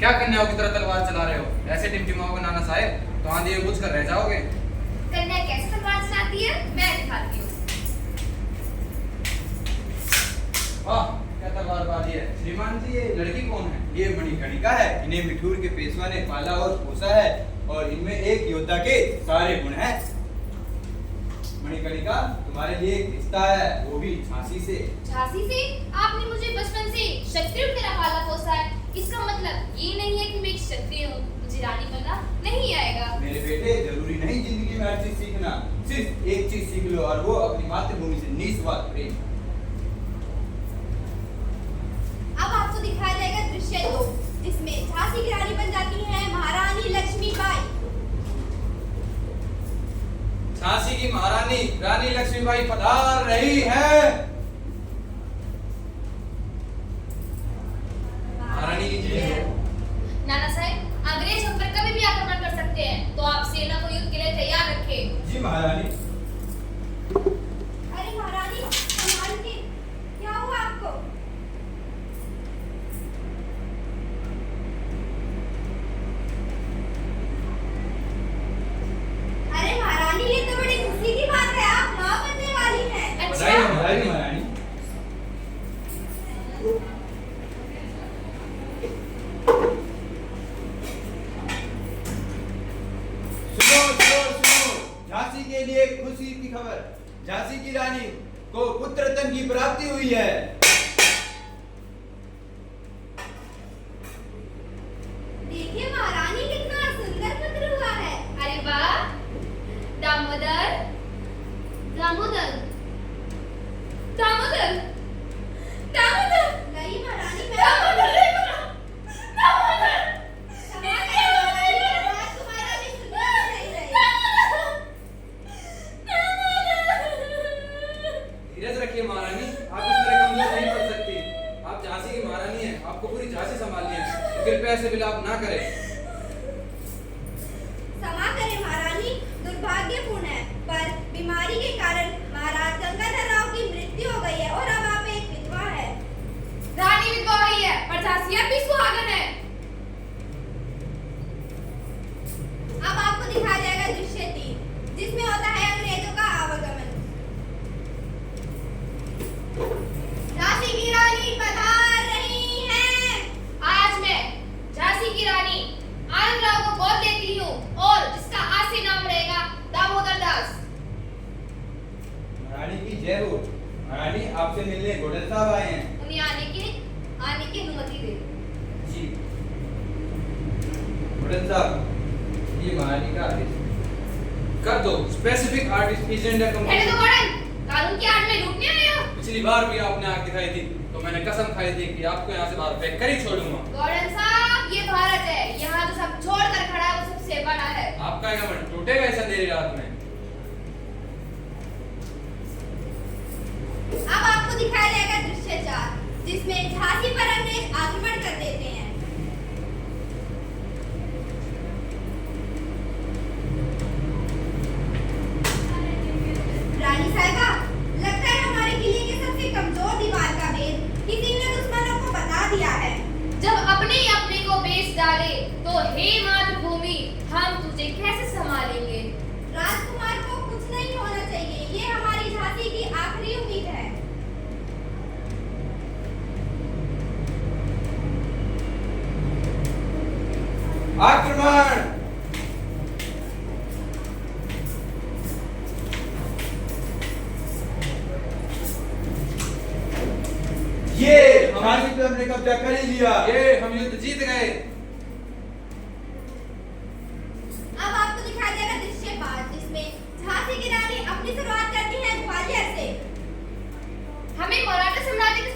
क्या कन्याओं की तरह तलवार चला रहे हो? ऐसे टिमटिमाओगे नाना साहेब तो आंधी में बुझ कर रह जाओगे। कन्या कैसे तलवार चलाती है मैं दिखाती हूँ। वाह क्या तलवारबाजी है। श्रीमान जी ये लड़की कौन है? ये मणिकर्णिका है। इन्हें मिठूर के पेशवा ने पाला और पोसा है और इनमें एक योद्धा के सारे गुण हैं। मणिकर्णिका तुम्हारे लिए एक रिश्ता है, वो भी झांसी से। झांसी से? आपने मुझे बचपन से क्षत्रिय की तरह पाला पोसा है। इसका मतलब ये नहीं है कि मैं एक क्षत्रिय हूँ, मुझे रानी बनना नहीं आएगा। मेरे बेटे जरूरी नहीं जिंदगी में हर चीज सीखना, सिर्फ एक चीज सीख लो और वो अपनी मातृभूमि से निस्वार्थ प्रेम। अब आपको दिखाया जाएगा दृश्य 2 जिसमें झांसी की रानी बन जाती है महारानी लक्ष्मीबाई। झांसी की महारानी रानी लक्ष्मीबाई पधार रही है। महारानी की जय हो। नाना साहब अंग्रेज हम पर कभी भी आक्रमण कर सकते हैं, तो आप सेना को युद्ध के लिए तैयार रखें। जी महारानी। अरे महारानी संभालिए, क्या हुआ आपको? अरे महारानी ये तो बड़ी खुशी की बात है, आप मां बनने वाली हैं। बधाई हो, बधाई हो। महारानी। सुनो, झांसी के लिए खुशी की खबर। झांसी की रानी को पुत्र रत्न की प्राप्ति हुई है। देखिए महारानी कितना सुंदर पुत्र हुआ है। अरे वाह, दामोदर दामोदर दामोदर दामोदर। नहीं महारानी मैं दामोदर दामोदर तुम्हारा भी सुंदर नहीं रही। धीरज रखिए महारानी, आप इस तरह कमजोर नहीं पड़ सकती। आप झांसी की महारानी हैं, आपको पूरी झांसी संभालनी है, तो कृपया ऐसे विलाप ना करें। क्षमा करें महारानी, दुर्भाग्यपूर्ण है, पर बीमारी के कारण महाराज गंगाधर राव की मृत्यु हो गई है और अब आप एक विधवा है। रानी विधवा हुई है पर झांसी भी सुहागन है। अब आपको दिखाया जाएगा दृश्य 3 जिसमें होता है अंग्रेजों का आवागमन। झांसी की रानी पधार रही हैं। आज मैं झांसी की रानी आनंदराव को गोद लेती हूँ और जिसका आज से नाम रहेगा दामोदर दास। महारानी की जय हो। महारानी आपसे मिलने गोडल साहब आए हैं। उन्हें आने की अनुमति दे दो। जी गोडल साहब, ये महारानी का आदेश है। कर दो। स्पेसिफिक आर्टिस्ट एजेंडा पहले कंपनी। तो गॉर्डन कानून की आड़ में लूटने आए हो। पिछली बार भी आपने आग दिखाई थी तो मैंने कसम खाई थी कि आपको यहाँ से बाहर फेंक कर ही छोड़ूंगा। गॉर्डन साहब ये भारत है, यहाँ जो सब छोड़ कर खड़ा है वो सबसे बड़ा है। आपका घमंड टूटेगा इस अंधेरी रात में। अब आपको दिखाया जाएगा दृश्य 4 जिसमें झांसी पर अंग्रेज आक्रमण कर देते हैं। रानी साहिबा, लगता है हमारे किले की सबसे कमजोर दीवार का भेद किसी ने दुश्मनों को बता दिया है। जब अपने ही अपने को बेच डाले तो हे मातृभूमि हम तुझे कैसे संभालेंगे? राजकुमार को कुछ नहीं होना चाहिए, ये हमारी झांसी की आखिरी उम्मीद है। आक्रमण। ये झांसी पे हमने कब्जा कर ही लिया। ये हम युद्ध जीत गए। अब आपको दिखाया जाएगा दृश्य 5 जिसमें झांसी की रानी अपनी शुरुआत करती है ग्वालियर से। हमें मराठा साम्राज्य के